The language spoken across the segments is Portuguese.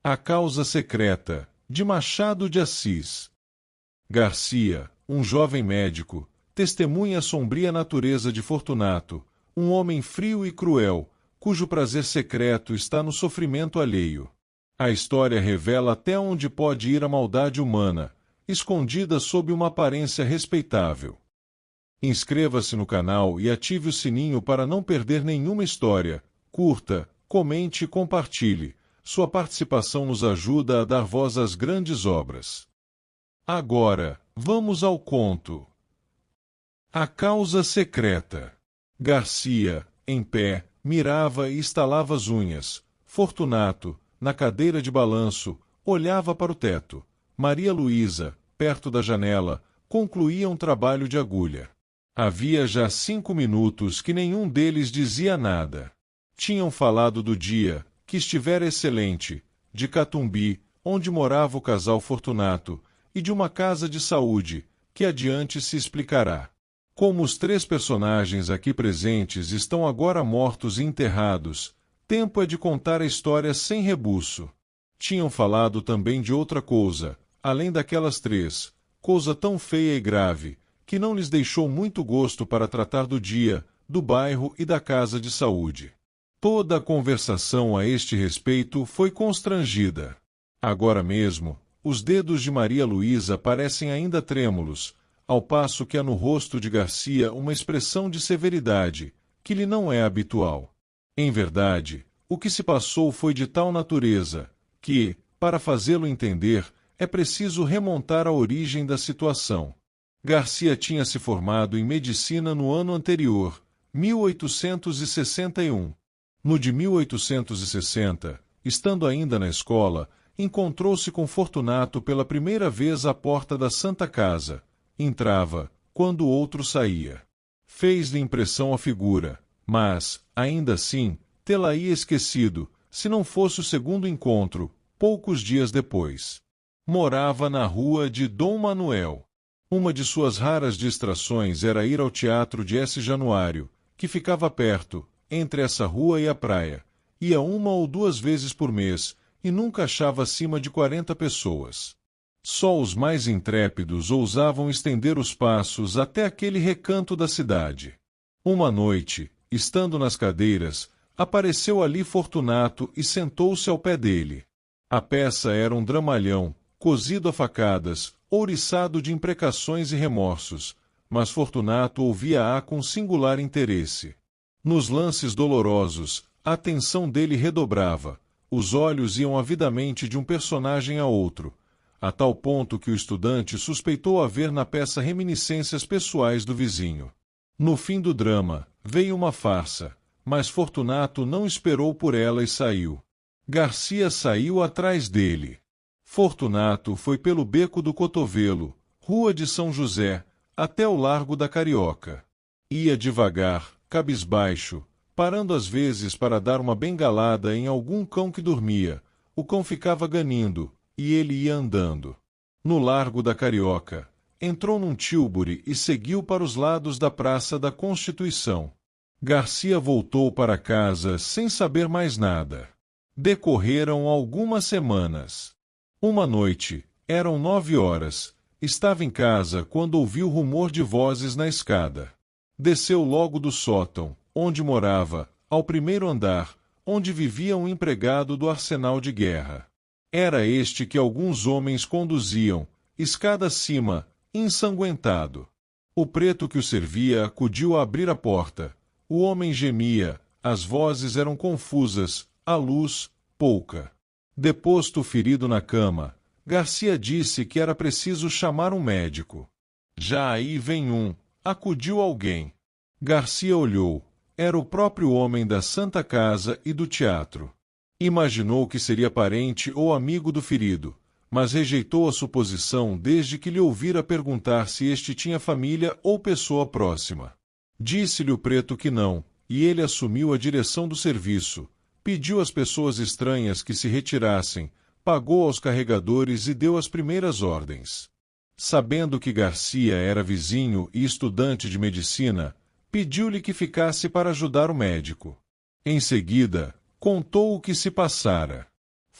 A Causa Secreta, de Machado de Assis. Garcia, um jovem médico, testemunha a sombria natureza de Fortunato, um homem frio e cruel, cujo prazer secreto está no sofrimento alheio. A história revela até onde pode ir a maldade humana, escondida sob uma aparência respeitável. Inscreva-se no canal e ative o sininho para não perder nenhuma história. Curta, comente e compartilhe. Sua participação nos ajuda a dar voz às grandes obras. Agora, vamos ao conto. A Causa Secreta. Garcia, em pé, mirava e estalava as unhas. Fortunato, na cadeira de balanço, olhava para o teto. Maria Luísa, perto da janela, concluía um trabalho de agulha. Havia já 5 minutos que nenhum deles dizia nada. Tinham falado do dia, que estivera excelente, de Catumbi, onde morava o casal Fortunato, e de uma casa de saúde, que adiante se explicará. Como os 3 personagens aqui presentes estão agora mortos e enterrados, tempo é de contar a história sem rebuço. Tinham falado também de outra coisa, além daquelas 3, coisa tão feia e grave, que não lhes deixou muito gosto para tratar do dia, do bairro e da casa de saúde. Toda a conversação a este respeito foi constrangida. Agora mesmo, os dedos de Maria Luísa parecem ainda trêmulos, ao passo que há no rosto de Garcia uma expressão de severidade, que lhe não é habitual. Em verdade, o que se passou foi de tal natureza, que, para fazê-lo entender, é preciso remontar à origem da situação. Garcia tinha se formado em medicina no ano anterior, 1861. No de 1860, estando ainda na escola, encontrou-se com Fortunato pela primeira vez à porta da Santa Casa. Entrava, quando o outro saía. Fez-lhe impressão a figura, mas, ainda assim, tê-la-ia esquecido, se não fosse o segundo encontro, poucos dias depois. Morava na rua de Dom Manuel. Uma de suas raras distrações era ir ao teatro de S. Januário, que ficava perto, entre essa rua e a praia. Ia 1 ou 2 vezes por mês, e nunca achava acima de 40 pessoas. Só os mais intrépidos ousavam estender os passos até aquele recanto da cidade. Uma noite, estando nas cadeiras, apareceu ali Fortunato e sentou-se ao pé dele. A peça era um dramalhão, cozido a facadas, ouriçado de imprecações e remorsos, mas Fortunato ouvia-a com singular interesse. Nos lances dolorosos, a atenção dele redobrava, os olhos iam avidamente de um personagem a outro, a tal ponto que o estudante suspeitou haver na peça reminiscências pessoais do vizinho. No fim do drama, veio uma farsa, mas Fortunato não esperou por ela e saiu. Garcia saiu atrás dele. Fortunato foi pelo Beco do Cotovelo, Rua de São José, até o Largo da Carioca. Ia devagar, cabisbaixo, parando às vezes para dar uma bengalada em algum cão que dormia. O cão ficava ganindo, e ele ia andando. No Largo da Carioca, entrou num tílburi e seguiu para os lados da Praça da Constituição. Garcia voltou para casa sem saber mais nada. Decorreram algumas semanas. Uma noite, eram 9 horas, estava em casa quando ouviu rumor de vozes na escada. Desceu logo do sótão, onde morava, ao primeiro andar, onde vivia um empregado do arsenal de guerra. Era este que alguns homens conduziam, escada acima, ensanguentado. O preto que o servia acudiu a abrir a porta. O homem gemia, as vozes eram confusas, a luz, pouca. Deposto o ferido na cama, Garcia disse que era preciso chamar um médico. Já aí vem um, acudiu alguém. Garcia olhou. Era o próprio homem da Santa Casa e do teatro. Imaginou que seria parente ou amigo do ferido, mas rejeitou a suposição desde que lhe ouvira perguntar se este tinha família ou pessoa próxima. Disse-lhe o preto que não, e ele assumiu a direção do serviço, pediu às pessoas estranhas que se retirassem, pagou aos carregadores e deu as primeiras ordens. Sabendo que Garcia era vizinho e estudante de medicina, pediu-lhe que ficasse para ajudar o médico. Em seguida, contou o que se passara.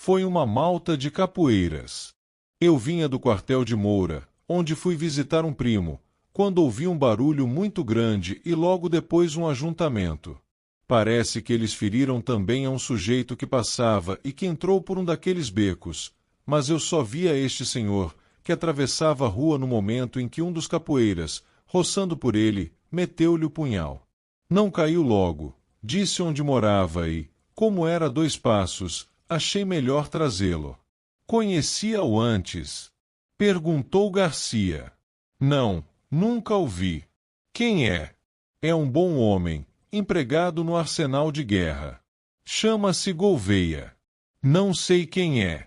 Foi uma malta de capoeiras. Eu vinha do quartel de Moura, onde fui visitar um primo, quando ouvi um barulho muito grande e logo depois um ajuntamento. Parece que eles feriram também a um sujeito que passava e que entrou por um daqueles becos, mas eu só via este senhor, que atravessava a rua no momento em que um dos capoeiras, roçando por ele, meteu-lhe o punhal. Não caiu logo, disse onde morava e, como era a 2 passos, achei melhor trazê-lo. Conhecia-o antes? Perguntou Garcia. Não, nunca o vi. Quem é? É um bom homem, empregado no arsenal de guerra. Chama-se Gouveia. Não sei quem é.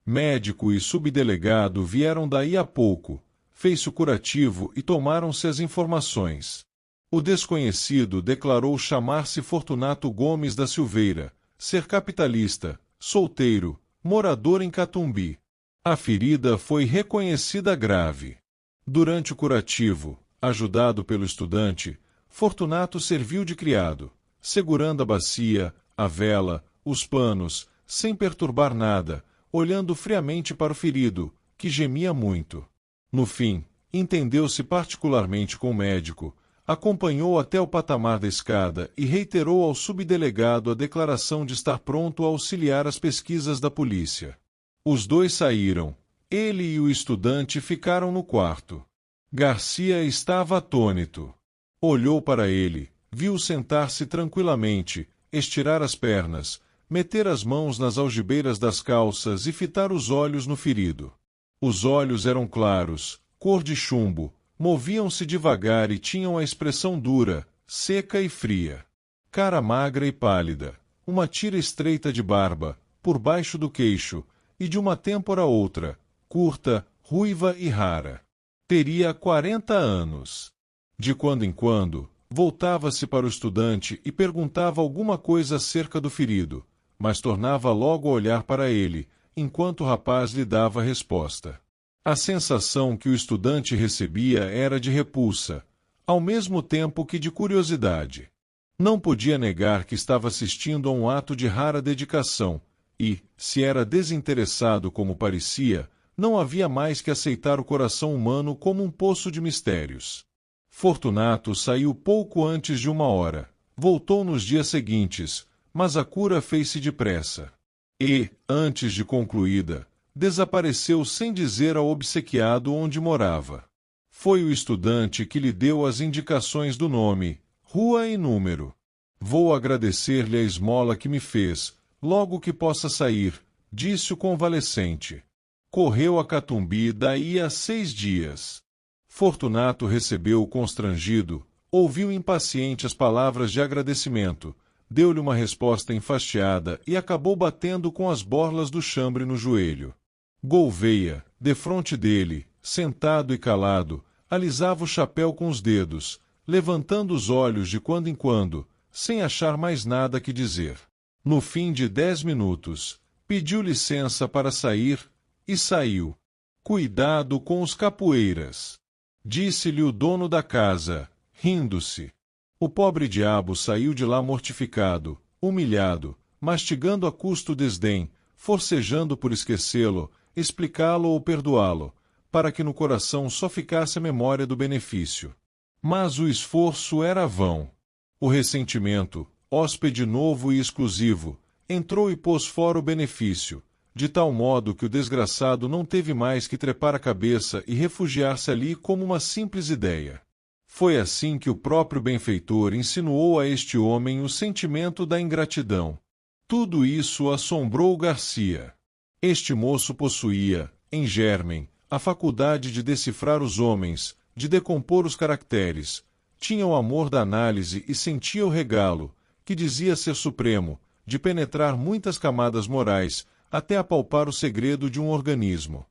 Médico e subdelegado vieram daí a pouco, fez-se o curativo e tomaram-se as informações. O desconhecido declarou chamar-se Fortunato Gomes da Silveira, ser capitalista, solteiro, morador em Catumbi. A ferida foi reconhecida grave. Durante o curativo, ajudado pelo estudante, Fortunato serviu de criado, segurando a bacia, a vela, os panos, sem perturbar nada, olhando friamente para o ferido, que gemia muito. No fim, entendeu-se particularmente com o médico, acompanhou até o patamar da escada e reiterou ao subdelegado a declaração de estar pronto a auxiliar as pesquisas da polícia. Os 2 saíram. Ele e o estudante ficaram no quarto. Garcia estava atônito. Olhou para ele, viu sentar-se tranquilamente, estirar as pernas, meter as mãos nas algibeiras das calças e fitar os olhos no ferido. Os olhos eram claros, cor de chumbo, moviam-se devagar e tinham a expressão dura, seca e fria. Cara magra e pálida, uma tira estreita de barba, por baixo do queixo, e de uma têmpora a outra, curta, ruiva e rara. Teria 40 anos. De quando em quando, voltava-se para o estudante e perguntava alguma coisa acerca do ferido, mas tornava logo a olhar para ele, enquanto o rapaz lhe dava a resposta. A sensação que o estudante recebia era de repulsa, ao mesmo tempo que de curiosidade. Não podia negar que estava assistindo a um ato de rara dedicação, e, se era desinteressado como parecia, não havia mais que aceitar o coração humano como um poço de mistérios. Fortunato saiu pouco antes de 1 hora. Voltou nos dias seguintes, mas a cura fez-se depressa. E, antes de concluída, desapareceu sem dizer ao obsequiado onde morava. Foi o estudante que lhe deu as indicações do nome, rua e número. Vou agradecer-lhe a esmola que me fez, logo que possa sair, disse o convalescente. Correu a Catumbi daí a 6 dias. Fortunato recebeu-o constrangido, ouviu impaciente as palavras de agradecimento, deu-lhe uma resposta enfastiada e acabou batendo com as borlas do chambre no joelho. Gouveia, defronte dele, sentado e calado, alisava o chapéu com os dedos, levantando os olhos de quando em quando, sem achar mais nada que dizer. No fim de 10 minutos, pediu licença para sair, e saiu. Cuidado com os capoeiras, disse-lhe o dono da casa, rindo-se. O pobre diabo saiu de lá mortificado, humilhado, mastigando a custo o desdém, forcejando por esquecê-lo, explicá-lo ou perdoá-lo, para que no coração só ficasse a memória do benefício. Mas o esforço era vão. O ressentimento, hóspede novo e exclusivo, entrou e pôs fora o benefício, de tal modo que o desgraçado não teve mais que trepar a cabeça e refugiar-se ali como uma simples ideia. Foi assim que o próprio benfeitor insinuou a este homem o sentimento da ingratidão. Tudo isso assombrou Garcia. Este moço possuía, em germen, a faculdade de decifrar os homens, de decompor os caracteres, tinha o amor da análise e sentia o regalo, que dizia ser supremo, de penetrar muitas camadas morais, até apalpar o segredo de um organismo.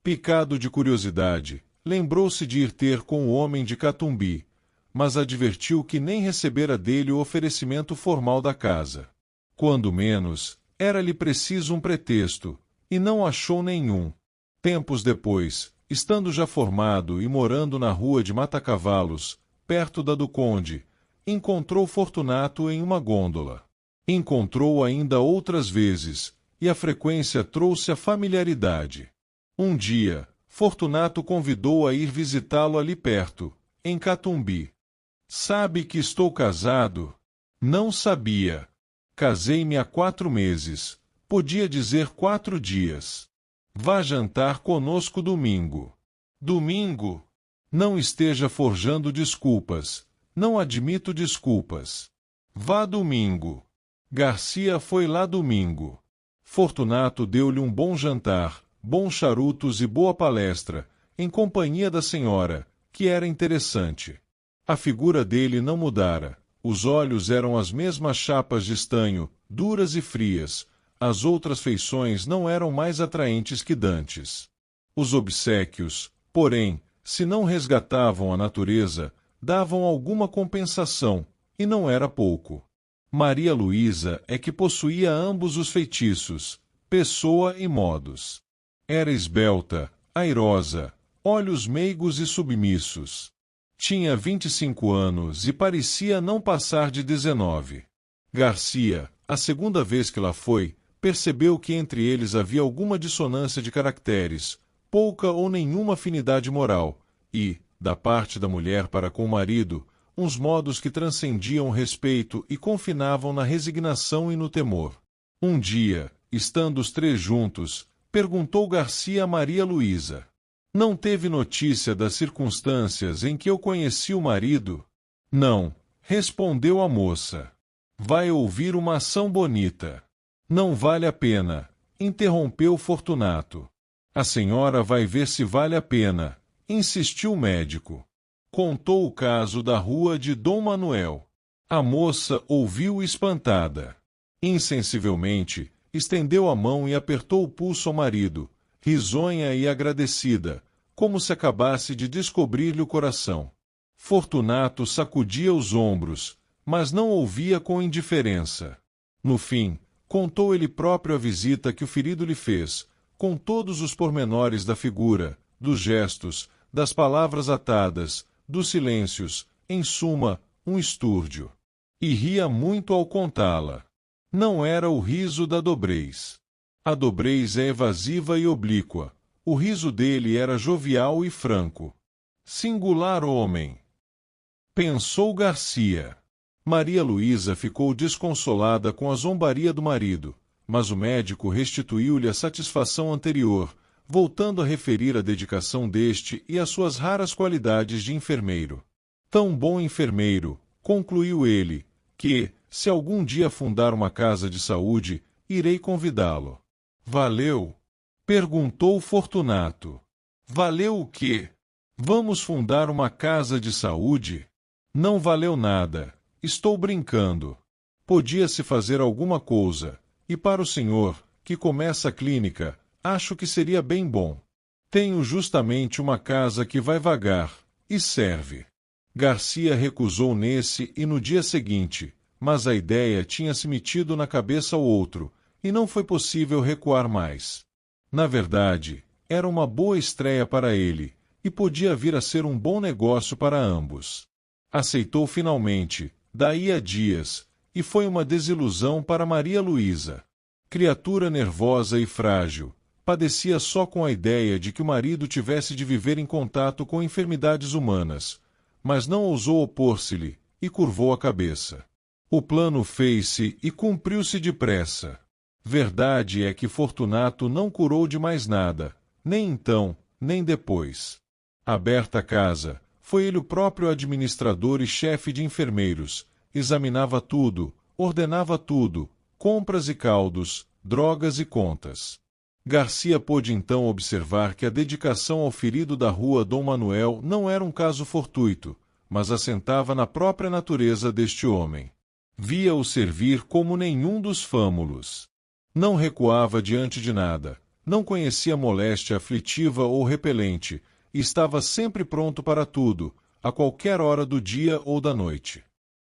Picado de curiosidade, lembrou-se de ir ter com o homem de Catumbi, mas advertiu que nem recebera dele o oferecimento formal da casa. Quando menos, era-lhe preciso um pretexto, e não achou nenhum. Tempos depois, estando já formado e morando na rua de Matacavalos, perto da do Conde, encontrou Fortunato em uma gôndola. Encontrou ainda outras vezes, e a frequência trouxe a familiaridade. Um dia, Fortunato convidou-a a ir visitá-lo ali perto, em Catumbi. Sabe que estou casado? Não sabia. Casei-me há 4 meses. Podia dizer 4 dias. Vá jantar conosco domingo. Domingo? Não esteja forjando desculpas. Não admito desculpas. Vá domingo. Garcia foi lá domingo. Fortunato deu-lhe um bom jantar, bons charutos e boa palestra, em companhia da senhora, que era interessante. A figura dele não mudara. Os olhos eram as mesmas chapas de estanho, duras e frias. As outras feições não eram mais atraentes que dantes. Os obséquios, porém, se não resgatavam a natureza, davam alguma compensação, e não era pouco. Maria Luísa é que possuía ambos os feitiços, pessoa e modos. Era esbelta, airosa, olhos meigos e submissos. Tinha 25 anos e parecia não passar de 19. Garcia, a segunda vez que lá foi, percebeu que entre eles havia alguma dissonância de caracteres, pouca ou nenhuma afinidade moral, e, da parte da mulher para com o marido, uns modos que transcendiam o respeito e confinavam na resignação e no temor. Um dia, estando os 3 juntos, perguntou Garcia a Maria Luísa: "Não teve notícia das circunstâncias em que eu conheci o marido?" "Não", respondeu a moça. "Vai ouvir uma ação bonita." "Não vale a pena", interrompeu Fortunato. "A senhora vai ver se vale a pena", insistiu o médico. Contou o caso da rua de Dom Manuel. A moça ouviu espantada. Insensivelmente, estendeu a mão e apertou o pulso ao marido, risonha e agradecida, como se acabasse de descobrir-lhe o coração. Fortunato sacudia os ombros, mas não ouvia com indiferença. No fim, contou ele próprio a visita que o ferido lhe fez, com todos os pormenores da figura, dos gestos, das palavras atadas, dos silêncios, em suma, um estúrdio. E ria muito ao contá-la. Não era o riso da dobrez. A dobrez é evasiva e oblíqua. O riso dele era jovial e franco. Singular homem! Pensou Garcia. Maria Luísa ficou desconsolada com a zombaria do marido, mas o médico restituiu-lhe a satisfação anterior, voltando a referir a dedicação deste e as suas raras qualidades de enfermeiro. Tão bom enfermeiro, concluiu ele, que, se algum dia fundar uma casa de saúde, irei convidá-lo. Valeu? Perguntou Fortunato. Valeu o quê? Vamos fundar uma casa de saúde? Não valeu nada. Estou brincando. Podia-se fazer alguma coisa, e para o senhor, que começa a clínica, acho que seria bem bom. Tenho justamente uma casa que vai vagar, e serve. Garcia recusou nesse e no dia seguinte, mas a ideia tinha-se metido na cabeça ao outro, e não foi possível recuar mais. Na verdade, era uma boa estreia para ele, e podia vir a ser um bom negócio para ambos. Aceitou finalmente, daí a dias, e foi uma desilusão para Maria Luísa. Criatura nervosa e frágil, padecia só com a ideia de que o marido tivesse de viver em contato com enfermidades humanas, mas não ousou opor-se-lhe, e curvou a cabeça. O plano fez-se e cumpriu-se depressa. Verdade é que Fortunato não curou de mais nada, nem então, nem depois. Aberta a casa, foi ele o próprio administrador e chefe de enfermeiros, examinava tudo, ordenava tudo, compras e caldos, drogas e contas. Garcia pôde então observar que a dedicação ao ferido da rua Dom Manuel não era um caso fortuito, mas assentava na própria natureza deste homem. Via-o servir como nenhum dos fâmulos. Não recuava diante de nada, não conhecia moléstia aflitiva ou repelente, e estava sempre pronto para tudo, a qualquer hora do dia ou da noite.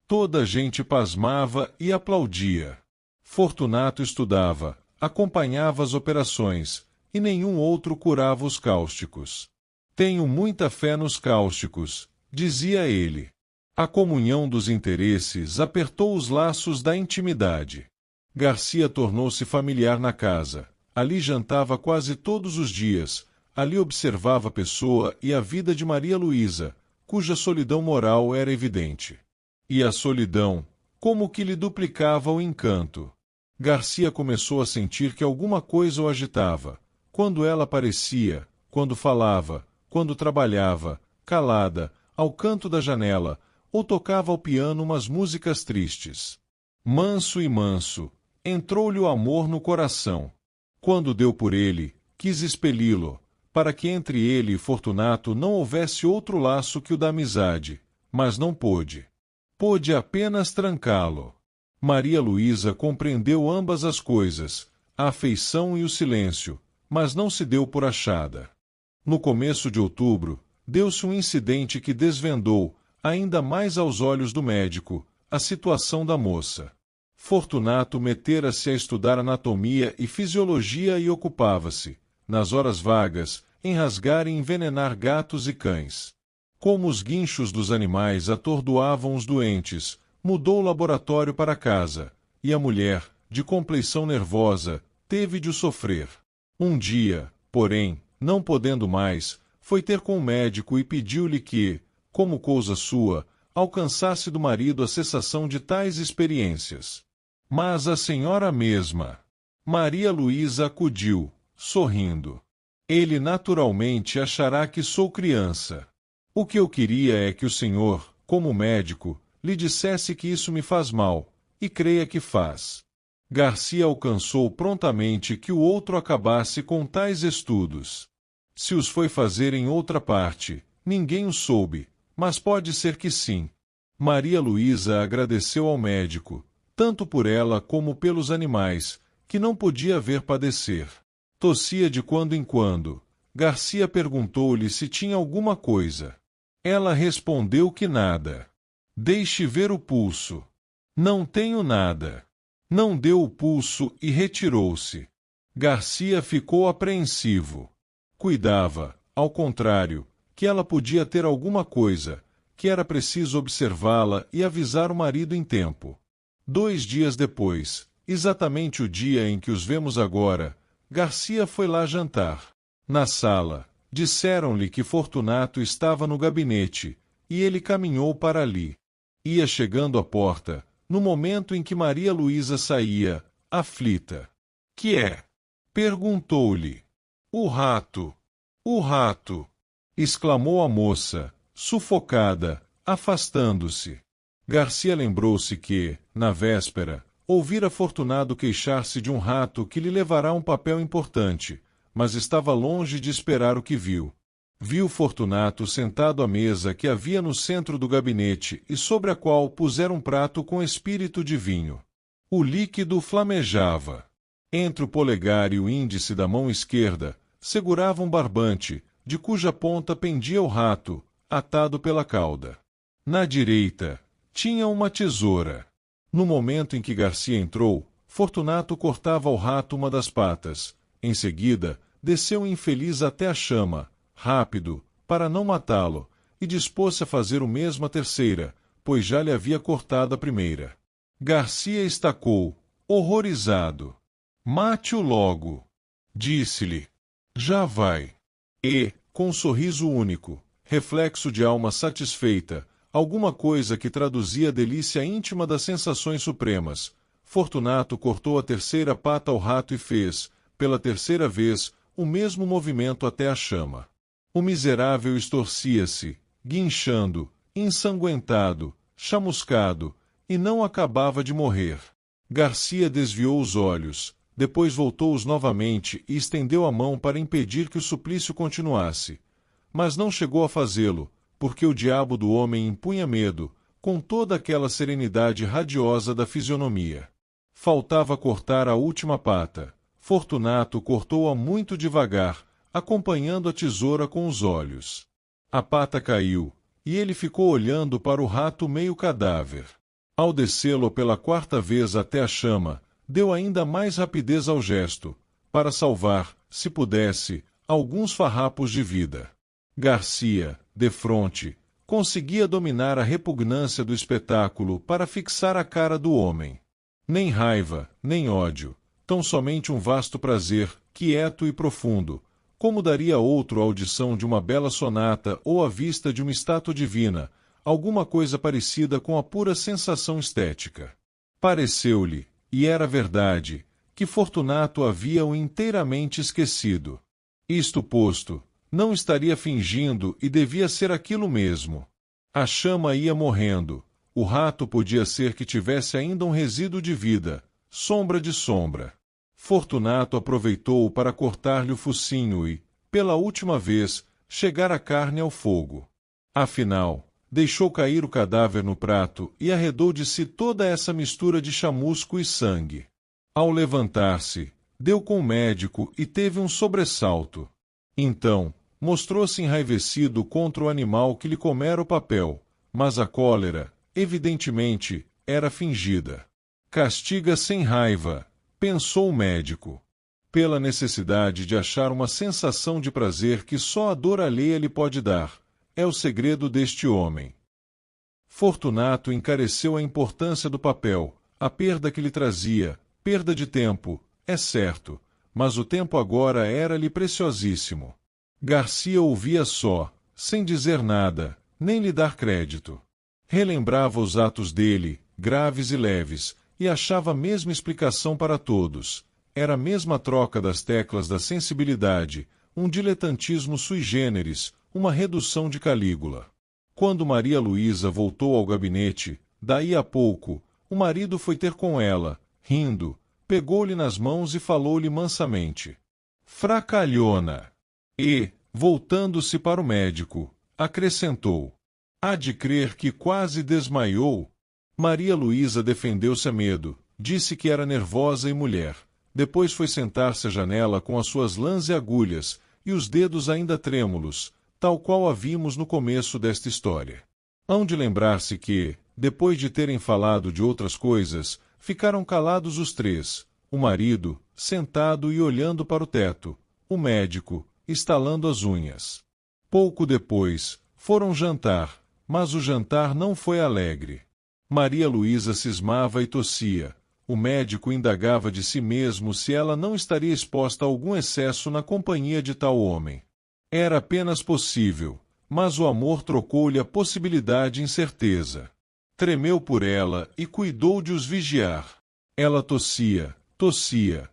Toda a gente pasmava e aplaudia. Fortunato estudava, acompanhava as operações, e nenhum outro curava os cáusticos. Tenho muita fé nos cáusticos, dizia ele. A comunhão dos interesses apertou os laços da intimidade. Garcia tornou-se familiar na casa. Ali jantava quase todos os dias. Ali observava a pessoa e a vida de Maria Luísa, cuja solidão moral era evidente. E a solidão, como que lhe duplicava o encanto. Garcia começou a sentir que alguma coisa o agitava. Quando ela aparecia, quando falava, quando trabalhava, calada, ao canto da janela, ou tocava ao piano umas músicas tristes. Manso e manso, entrou-lhe o amor no coração. Quando deu por ele, quis expeli-lo, para que entre ele e Fortunato não houvesse outro laço que o da amizade, mas não pôde. Pôde apenas trancá-lo. Maria Luísa compreendeu ambas as coisas, a afeição e o silêncio, mas não se deu por achada. No começo de outubro, deu-se um incidente que desvendou, ainda mais aos olhos do médico, a situação da moça. Fortunato metera-se a estudar anatomia e fisiologia e ocupava-se, nas horas vagas, em rasgar e envenenar gatos e cães. Como os guinchos dos animais atordoavam os doentes, mudou o laboratório para casa, e a mulher, de compleição nervosa, teve de o sofrer. Um dia, porém, não podendo mais, foi ter com o médico e pediu-lhe que, como coisa sua, alcançasse do marido a cessação de tais experiências. Mas a senhora mesma, Maria Luísa, acudiu, sorrindo. Ele naturalmente achará que sou criança. O que eu queria é que o senhor, como médico, lhe dissesse que isso me faz mal, e creia que faz. Garcia alcançou prontamente que o outro acabasse com tais estudos. Se os foi fazer em outra parte, ninguém o soube, mas pode ser que sim. Maria Luísa agradeceu ao médico, tanto por ela como pelos animais, que não podia ver padecer. Tossia de quando em quando. Garcia perguntou-lhe se tinha alguma coisa. Ela respondeu que nada. Deixe ver o pulso. Não tenho nada. Não deu o pulso e retirou-se. Garcia ficou apreensivo. Cuidava, ao contrário, que ela podia ter alguma coisa, que era preciso observá-la e avisar o marido em tempo. 2 dias depois, exatamente o dia em que os vemos agora, Garcia foi lá jantar. Na sala, disseram-lhe que Fortunato estava no gabinete, e ele caminhou para ali. Ia chegando à porta, no momento em que Maria Luísa saía, aflita. — Que é? Perguntou-lhe. — O rato. O rato! Exclamou a moça, sufocada, afastando-se. Garcia lembrou-se que, na véspera, ouvira Fortunato queixar-se de um rato que lhe levará um papel importante, mas estava longe de esperar o que viu. Viu Fortunato sentado à mesa que havia no centro do gabinete e sobre a qual puseram um prato com espírito de vinho. O líquido flamejava. Entre o polegar e o índice da mão esquerda, segurava um barbante, de cuja ponta pendia o rato, atado pela cauda. Na direita, tinha uma tesoura. No momento em que Garcia entrou, Fortunato cortava ao rato uma das patas. Em seguida, desceu o infeliz até a chama, rápido, para não matá-lo, e dispôs-se a fazer o mesmo à terceira, pois já lhe havia cortado a primeira. Garcia estacou, horrorizado. — Mate-o logo! Disse-lhe. — Já vai. E, com um sorriso único, reflexo de alma satisfeita, alguma coisa que traduzia a delícia íntima das sensações supremas, Fortunato cortou a terceira pata ao rato e fez, pela terceira vez, o mesmo movimento até a chama. O miserável estorcia-se, guinchando, ensanguentado, chamuscado, e não acabava de morrer. Garcia desviou os olhos, depois voltou-os novamente e estendeu a mão para impedir que o suplício continuasse. Mas não chegou a fazê-lo, porque o diabo do homem impunha medo, com toda aquela serenidade radiosa da fisionomia. Faltava cortar a última pata. Fortunato cortou-a muito devagar, acompanhando a tesoura com os olhos. A pata caiu, e ele ficou olhando para o rato meio cadáver. Ao descê-lo pela 4ª vez até a chama, deu ainda mais rapidez ao gesto, para salvar, se pudesse, alguns farrapos de vida. Garcia, defronte, conseguia dominar a repugnância do espetáculo para fixar a cara do homem. Nem raiva, nem ódio, tão somente um vasto prazer, quieto e profundo, como daria outro a audição de uma bela sonata ou a vista de uma estátua divina, alguma coisa parecida com a pura sensação estética. Pareceu-lhe, e era verdade, que Fortunato havia-o inteiramente esquecido. Isto posto, não estaria fingindo e devia ser aquilo mesmo. A chama ia morrendo, o rato podia ser que tivesse ainda um resíduo de vida, sombra de sombra. Fortunato aproveitou para cortar-lhe o focinho e, pela última vez, chegar a carne ao fogo. Afinal, deixou cair o cadáver no prato e arredou de si toda essa mistura de chamusco e sangue. Ao levantar-se, deu com o médico e teve um sobressalto. Então, mostrou-se enraivecido contra o animal que lhe comera o papel, mas a cólera, evidentemente, era fingida. Castiga sem raiva, pensou o médico. Pela necessidade de achar uma sensação de prazer que só a dor alheia lhe pode dar, é o segredo deste homem. Fortunato encareceu a importância do papel, a perda que lhe trazia, perda de tempo, é certo, mas o tempo agora era-lhe preciosíssimo. Garcia ouvia só, sem dizer nada, nem lhe dar crédito. Relembrava os atos dele, graves e leves, e achava a mesma explicação para todos. Era a mesma troca das teclas da sensibilidade, um diletantismo sui generis, uma redução de Calígula. Quando Maria Luísa voltou ao gabinete, daí a pouco, o marido foi ter com ela, rindo, pegou-lhe nas mãos e falou-lhe mansamente. Fracalhona! E, voltando-se para o médico, acrescentou. Há de crer que quase desmaiou. Maria Luísa defendeu-se a medo, disse que era nervosa e mulher. Depois foi sentar-se à janela com as suas lãs e agulhas, e os dedos ainda trêmulos, tal qual a vimos no começo desta história. Hão de lembrar-se que, depois de terem falado de outras coisas, ficaram calados os três, o marido, sentado e olhando para o teto, o médico, estalando as unhas. Pouco depois, foram jantar, mas o jantar não foi alegre. Maria Luísa cismava e tossia. O médico indagava de si mesmo se ela não estaria exposta a algum excesso na companhia de tal homem. Era apenas possível, mas o amor trocou-lhe a possibilidade em certeza. Tremeu por ela e cuidou de os vigiar. Ela tossia, tossia,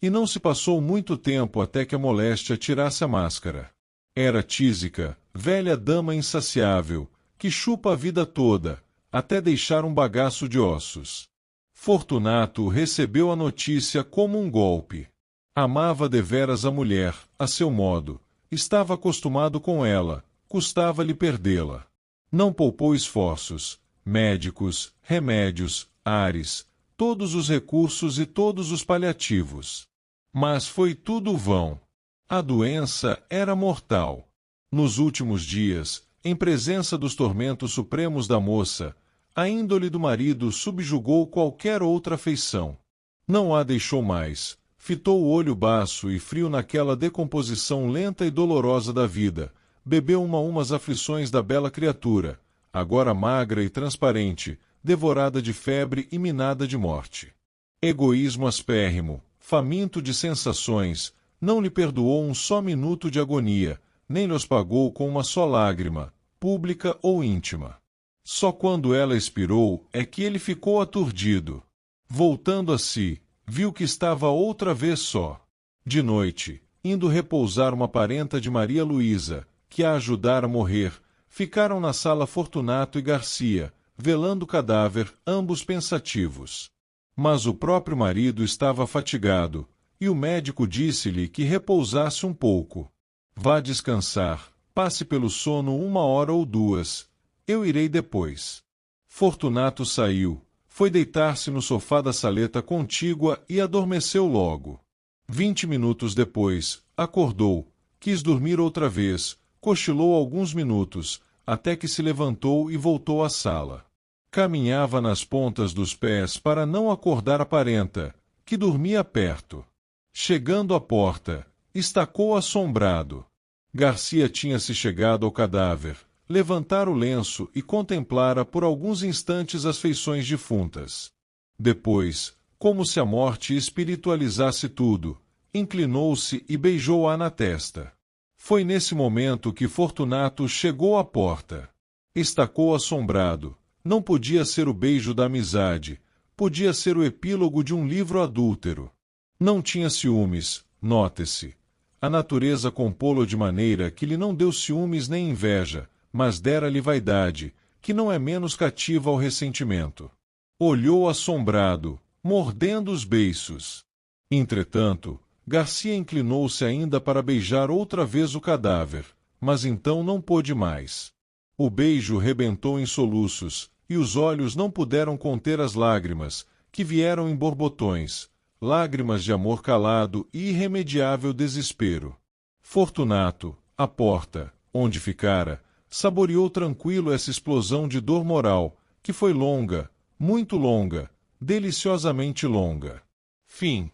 e não se passou muito tempo até que a moléstia tirasse a máscara. Era tísica, velha dama insaciável, que chupa a vida toda, até deixar um bagaço de ossos. Fortunato recebeu a notícia como um golpe. Amava deveras a mulher, a seu modo, estava acostumado com ela, custava-lhe perdê-la. Não poupou esforços, médicos, remédios, ares, todos os recursos e todos os paliativos. Mas foi tudo vão. A doença era mortal. Nos últimos dias, em presença dos tormentos supremos da moça, a índole do marido subjugou qualquer outra afeição. Não a deixou mais, fitou o olho baço e frio naquela decomposição lenta e dolorosa da vida, bebeu uma a uma as aflições da bela criatura, agora magra e transparente, devorada de febre e minada de morte. Egoísmo aspérrimo, faminto de sensações, não lhe perdoou um só minuto de agonia, nem lhe os pagou com uma só lágrima, pública ou íntima. Só quando ela expirou é que ele ficou aturdido. Voltando a si, viu que estava outra vez só. De noite, indo repousar uma parenta de Maria Luísa, que a ajudara a morrer, ficaram na sala Fortunato e Garcia, velando o cadáver, ambos pensativos. Mas o próprio marido estava fatigado, e o médico disse-lhe que repousasse um pouco. Vá descansar, passe pelo sono 1 hora ou 2, eu irei depois. Fortunato saiu, foi deitar-se no sofá da saleta contígua e adormeceu logo. 20 minutos depois, acordou, quis dormir outra vez, cochilou alguns minutos, até que se levantou e voltou à sala. Caminhava nas pontas dos pés para não acordar a parenta, que dormia perto. Chegando à porta, estacou assombrado. Garcia tinha-se chegado ao cadáver, levantara o lenço e contemplara por alguns instantes as feições difuntas. Depois, como se a morte espiritualizasse tudo, inclinou-se e beijou-a na testa. Foi nesse momento que Fortunato chegou à porta. Estacou assombrado. Não podia ser o beijo da amizade, podia ser o epílogo de um livro adúltero. Não tinha ciúmes, note-se. A natureza compô-lo de maneira que lhe não deu ciúmes nem inveja, mas dera-lhe vaidade, que não é menos cativa ao ressentimento. Olhou assombrado, mordendo os beiços. Entretanto, Garcia inclinou-se ainda para beijar outra vez o cadáver, mas então não pôde mais. O beijo rebentou em soluços, e os olhos não puderam conter as lágrimas, que vieram em borbotões, lágrimas de amor calado e irremediável desespero. Fortunato, à porta, onde ficara, saboreou tranquilo essa explosão de dor moral, que foi longa, muito longa, deliciosamente longa. Fim.